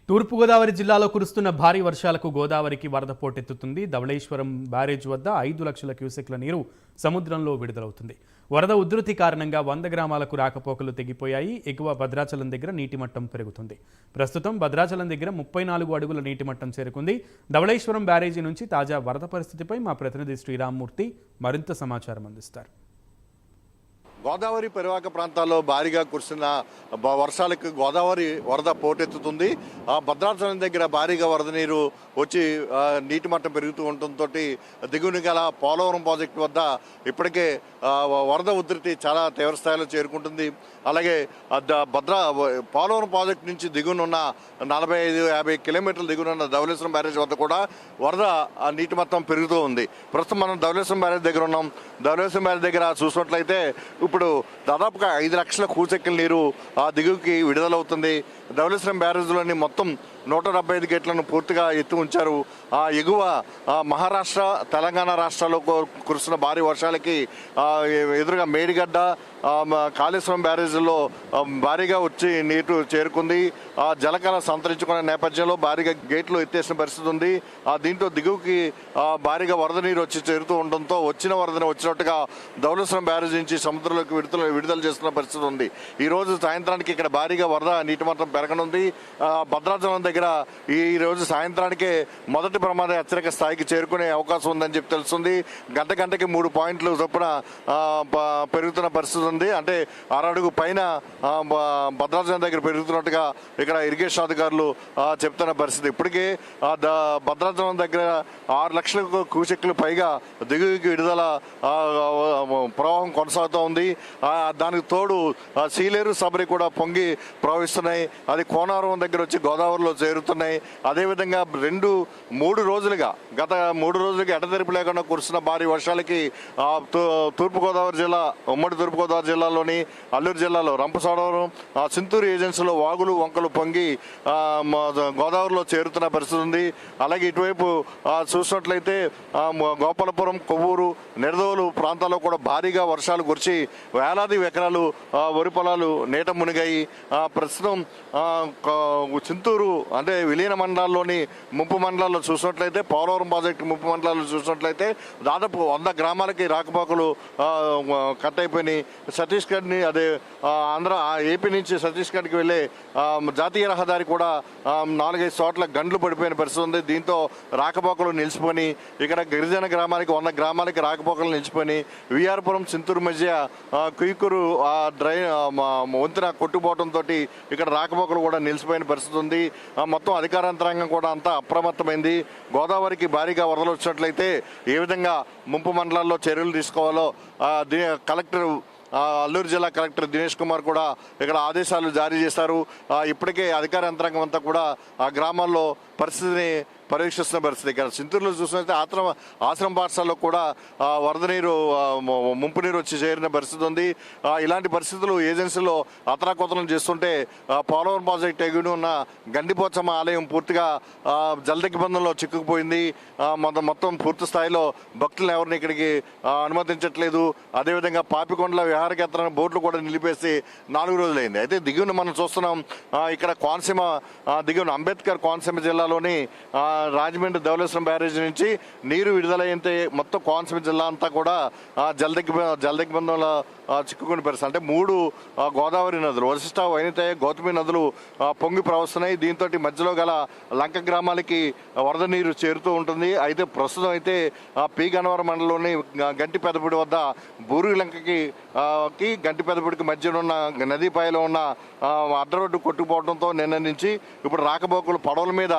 తూర్పుగోదావరి జిల్లాలో కురుస్తున్న భారీ వర్షాలకు గోదావరికి వరద పోటెత్తుతుంది. ధవళేశ్వరం బ్యారేజ్ వద్ద 5 లక్షల క్యూసెక్ల నీరు సముద్రంలో విడుదలవుతుంది. వరద ఉధృతి కారణంగా 100 గ్రామాలకు రాకపోకలు తెగిపోయాయి. ఎగువ భద్రాచలం దగ్గర నీటి మట్టం పెరుగుతుంది. ప్రస్తుతం భద్రాచలం దగ్గర 34 అడుగుల నీటి మట్టం చేరుకుంది. ధవళేశ్వరం బ్యారేజీ నుంచి తాజా వరద పరిస్థితిపై మా ప్రతినిధి శ్రీరామ్మూర్తి మరింత సమాచారం అందిస్తారు. గోదావరి పరివాహక ప్రాంతాల్లో భారీగా కురిసిన వర్షాలకు గోదావరి వరద పోటెత్తుతుంది. భద్రాచలం దగ్గర భారీగా వరద నీరు వచ్చి నీటి మట్టం పెరుగుతూ ఉండటంతో దిగువన గల పోలవరం ప్రాజెక్టు వద్ద ఇప్పటికే వరద ఉధృతి చాలా తీవ్ర స్థాయిలో చేరుకుంటుంది. అలాగే పోలవరం ప్రాజెక్టు నుంచి దిగువనున్న 45-50 కిలోమీటర్ల దిగువనున్న ధవళేశ్వరం బ్యారేజ్ వద్ద కూడా వరద నీటి మొత్తం పెరుగుతూ ఉంది. ప్రస్తుతం మనం ధవళేశ్వరం బ్యారేజ్ దగ్గర ఉన్నాం. ధవళేశ్వరం బ్యారేజ్ దగ్గర చూసినట్లయితే ఇప్పుడు దాదాపుగా 5 లక్షల క్యూసెక్కుల నీరు ఆ దిగువకి విడుదలవుతుంది. ధవళేశ్వరం బ్యారేజ్లోని మొత్తం 175 గేట్లను పూర్తిగా ఎత్తి ఉంచారు. ఆ ఎగువ మహారాష్ట్ర, తెలంగాణ రాష్ట్రాల్లో కురుస్తున్న భారీ వర్షాలకి ఎదురుగా మేడిగడ్డ, కాళేశ్వరం బ్యారేజీల్లో భారీగా వచ్చి నీరు చేరుకుంది. జలకళ సంతరించుకునే నేపథ్యంలో భారీగా గేట్లు ఎత్తేసిన పరిస్థితి ఉంది. దీంతో దిగువకి భారీగా వరద నీరు వచ్చి చేరుతూ ఉండడంతో వచ్చిన వరదని వచ్చినట్టుగా ధవళేశ్వరం బ్యారేజ్ నుంచి సముద్రంలోకి విడుదల చేస్తున్న పరిస్థితి ఉంది. ఈ రోజు సాయంత్రానికి ఇక్కడ భారీగా వరద నీటి మట్టం పెరగనుంది. భద్రాచలం దగ్గర ఈ రోజు సాయంత్రానికే మొదటి ప్రమాద హెచ్చరిక స్థాయికి చేరుకునే అవకాశం ఉందని చెప్పి తెలుస్తుంది. గంటకి 3 పాయింట్లు చొప్పున పెరుగుతున్న పరిస్థితి ఉంది. అంటే 6 అడుగు పైన భద్రాచలం దగ్గర పెరుగుతున్నట్టుగా ఇక్కడ ఇరిగేషన్ అధికారులు చెప్తున్న పరిస్థితి. ఇప్పటికే భద్రాచలం దగ్గర 6 లక్షల క్యూసెక్లు పైగా దిగువకి విడుదల ప్రవాహం కొనసాగుతూ ఉంది. దానికి తోడు సీలేరు సబరి కూడా పొంగి ప్రవహిస్తున్నాయి. అది కోనారం దగ్గర వచ్చి గోదావరిలో చేరుతున్నాయి. అదేవిధంగా 2-3 రోజులుగా గత 3 రోజులుగా ఎడతెరిపి లేకుండా కురుస్తున్న భారీ వర్షాలకి తూర్పుగోదావరి జిల్లా, ఉమ్మడి తూర్పుగోదావరి జిల్లాలోని అల్లూరు జిల్లాలో రంపచోడవరం, చింతూరు ఏజెన్సీలో వాగులు వంకలు పొంగి గోదావరిలో చేరుతున్న పరిస్థితి ఉంది. అలాగే ఇటువైపు చూసినట్లయితే గోపాలపురం, కొవ్వూరు, నిడదవోలు ప్రాంతాల్లో కూడా భారీగా వర్షాలు కురిచి వేలాది ఎకరాలు వరి పొలాలు నీట మునిగాయి. ప్రస్తుతం చింతూరు అంటే విలీన మండలాల్లోని ముంపు మండలాల్లో చూసినట్లయితే, పోలవరం ప్రాజెక్టు ముంపు మండలాల్లో చూసినట్లయితే దాదాపు 100 గ్రామాలకి రాకపోకలు కట్ అయిపోయినాయి. ఛత్తీస్గఢ్ని అదే ఏపీ నుంచి ఛత్తీస్గఢ్కి వెళ్ళే జాతీయ రహదారి కూడా 4-5 చోట్ల గండ్లు పడిపోయిన పరిస్థితి ఉంది. దీంతో రాకపోకలు నిలిచిపోయి ఇక్కడ గిరిజన గ్రామానికి 100 గ్రామాలకి రాకపోకలు నిలిచిపోయి విఆర్పురం, చింతూరు మధ్య కుయ్యూరు వంతెన కొట్టుపోవడంతో ఇక్కడ రాకపోకలు కూడా నిలిచిపోయిన పరిస్థితి ఉంది. మొత్తం అధికార యంత్రాంగం కూడా అంతా అప్రమత్తమైంది. గోదావరికి భారీగా వరదలు వచ్చినట్లయితే ఏ విధంగా ముంపు మండలాల్లో చర్యలు తీసుకోవాలో కలెక్టర్, అల్లూరు జిల్లా కలెక్టర్ దినేష్ కుమార్ కూడా ఇక్కడ ఆదేశాలు జారీ చేశారు. ఇప్పటికే అధికార యంత్రాంగం అంతా కూడా ఆ గ్రామాల్లో పరిస్థితిని పరీక్షిస్తున్న పరిస్థితి. ఇక్కడ చింతూరులో చూసినట్లయితే ఆశ్రమ పాఠశాలలో కూడా వరద నీరు, ముంపు నీరు వచ్చి చేరిన పరిస్థితి ఉంది. ఇలాంటి పరిస్థితులు ఏజెన్సీలో అతరాకొతలం చేస్తుంటే పోలవరం ప్రాజెక్ట్ ఎగువన ఉన్న గండిపోచమ్మ ఆలయం పూర్తిగా జలదిగ్బంధంలో చిక్కుకుపోయింది. మొత్తం పూర్తి స్థాయిలో భక్తులను ఎవరిని ఇక్కడికి అనుమతించట్లేదు. అదేవిధంగా పాపికొండల విహారయాత్ర బోట్లు కూడా నిలిపేసి 4 రోజులైంది. అయితే దిగువన మనం చూస్తున్నాం ఇక్కడ కోనసీమ దిగువన అంబేద్కర్ కోనసీమ జిల్లాలోని రాజమండ్రి ధవళేశ్వరం బ్యారేజ్ నుంచి నీరు విడుదలైతే మొత్తం కోనసీమ జిల్లా అంతా కూడా జలదిగ్బంధంలో చిక్కుకుని పరిస్థితి. అంటే 3 గోదావరి నదులు, వశిష్ట, వైనతేయ, గౌతమి నదులు పొంగి ప్రవహిస్తున్నాయి. దీంతో మధ్యలో గల లంక గ్రామాలకి వరద నీరు చేరుతూ ఉంటుంది. అయితే ప్రస్తుతం అయితే పి గన్నవరం మండలంలోని గంటి పెదపూడి వద్ద బూరి లంకకి గంటి పెదపూడికి మధ్యన ఉన్న నదీపాయలో ఉన్న అడ్డరోడ్డు కొట్టుకుపోవడంతో నిన్న నుంచి ఇప్పుడు రాకపోకలు పడవల మీద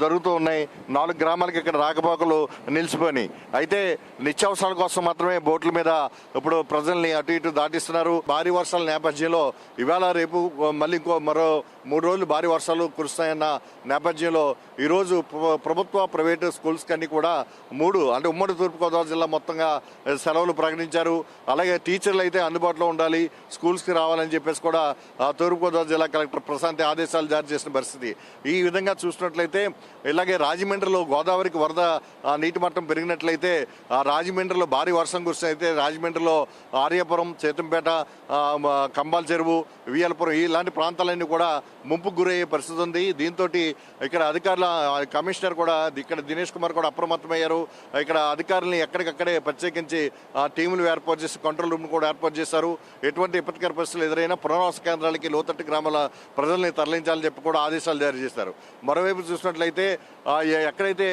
జరుగుతూ ఉన్నాయి. 4 గ్రామాలకి ఇక్కడ రాకపోకలు నిలిచిపోయినాయి. అయితే నిత్యావసరాల కోసం మాత్రమే బోట్ల మీద ఇప్పుడు ప్రజల్ని అటు ఇటు దాటిస్తున్నారు. భారీ వర్షాల నేపథ్యంలో ఇవాళ రేపు మళ్ళీ మరో 3 రోజులు భారీ వర్షాలు కురుస్తాయన్న నేపథ్యంలో ఈరోజు ప్రభుత్వ, ప్రైవేటు స్కూల్స్ కన్నీ కూడా 3 అంటే ఉమ్మడి తూర్పుగోదావరి జిల్లా మొత్తంగా సెలవులు ప్రకటించారు. అలాగే టీచర్లు అయితే అందుబాటులో ఉండాలి, స్కూల్స్కి రావాలని చెప్పేసి కూడా తూర్పుగోదావరి జిల్లా కలెక్టర్ ప్రశాంతి ఆదేశాలు జారీ చేసిన పరిస్థితి. ఈ విధంగా చూసినట్లయితే ఇలా అలాగే రాజమండ్రిలో గోదావరికి వరద నీటి మట్టం పెరిగినట్లయితే రాజమండ్రిలో భారీ వర్షం కురిసినైతే రాజమండ్రిలో ఆర్యాపురం, చేతంపేట, కంబాల చెరువు, వియ్యలపురం ఇలాంటి ప్రాంతాలన్నీ కూడా ముంపుకు గురయ్యే పరిస్థితి ఉంది. దీంతో ఇక్కడ అధికారుల కమిషనర్ కూడా ఇక్కడ దినేష్ కుమార్ కూడా అప్రమత్తమయ్యారు. ఇక్కడ అధికారులని ఎక్కడికక్కడే ప్రత్యేకించి టీములు ఏర్పాటు చేసి కంట్రోల్ రూమ్ కూడా ఏర్పాటు చేశారు. ఎటువంటి విపత్కర పరిస్థితులు ఎదురైనా పునరావాస కేంద్రాలకి లోతట్టు గ్రామాల ప్రజల్ని తరలించాలని చెప్పి కూడా ఆదేశాలు జారీ చేశారు. మరోవైపు చూసినట్లయితే ఎక్కడైతే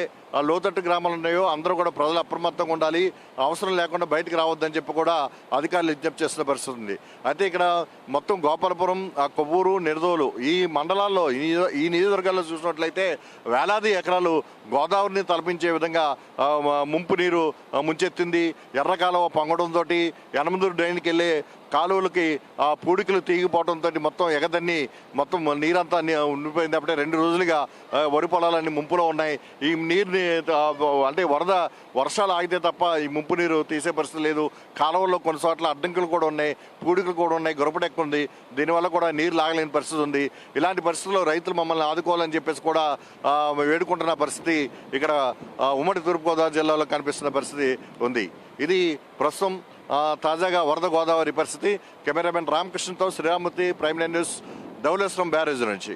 లోతట్టు గ్రామాలు ఉన్నాయో అందరూ కూడా ప్రజలు అప్రమత్తంగా ఉండాలి, అవసరం లేకుండా బయటకు రావద్దని చెప్పి కూడా అధికారులు విజ్ఞప్తి చేస్తున్న పరిస్థితి ఉంది. అయితే ఇక్కడ మొత్తం గోపాలపురం, కొవ్వూరు, నిడదోలు ఈ మండలాల్లో ఈ నియోజకవర్గాల్లో చూసినట్లయితే వేలాది ఎకరాలు గోదావరిని తలపించే విధంగా ముంపు నీరు ముంచెత్తింది. ఎర్రకాలువ పొంగడంతో యనమదూరు డ్రైన్కి వెళ్ళే కాలువలకి పూడికలు తీగిపోవడంతో మొత్తం ఎగదన్ని మొత్తం నీరంతా ఉండిపోయింది. అప్పుడే 2 రోజులుగా వరి పొలాలన్నీ ముంపులో ఉన్నాయి. ఈ నీరుని అంటే వర్షాలు ఆగితే తప్ప ఈ ముంపు నీరు తీసే పరిస్థితి లేదు. కాలువల్లో కొన్ని చోట్ల అడ్డంకులు కూడా ఉన్నాయి, పూడికలు కూడా ఉన్నాయి, గొరపడెక్కు ఉంది. దీనివల్ల కూడా నీరు లాగలేని పరిస్థితి ఉంది. ఇలాంటి పరిస్థితుల్లో రైతులు మమ్మల్ని ఆదుకోవాలని చెప్పేసి కూడా వేడుకుంటున్న పరిస్థితి ఇక్కడ ఉమ్మడి తూర్పుగోదావరి జిల్లాలో కనిపిస్తున్న పరిస్థితి ఉంది. ఇది ప్రస్తుతం తాజాగా వరద గోదావరి పరిస్థితి. కెమెరామెన్ రామకృష్ణతో Sriramurthy, Prime News, Dowleswaram barrage నుంచి.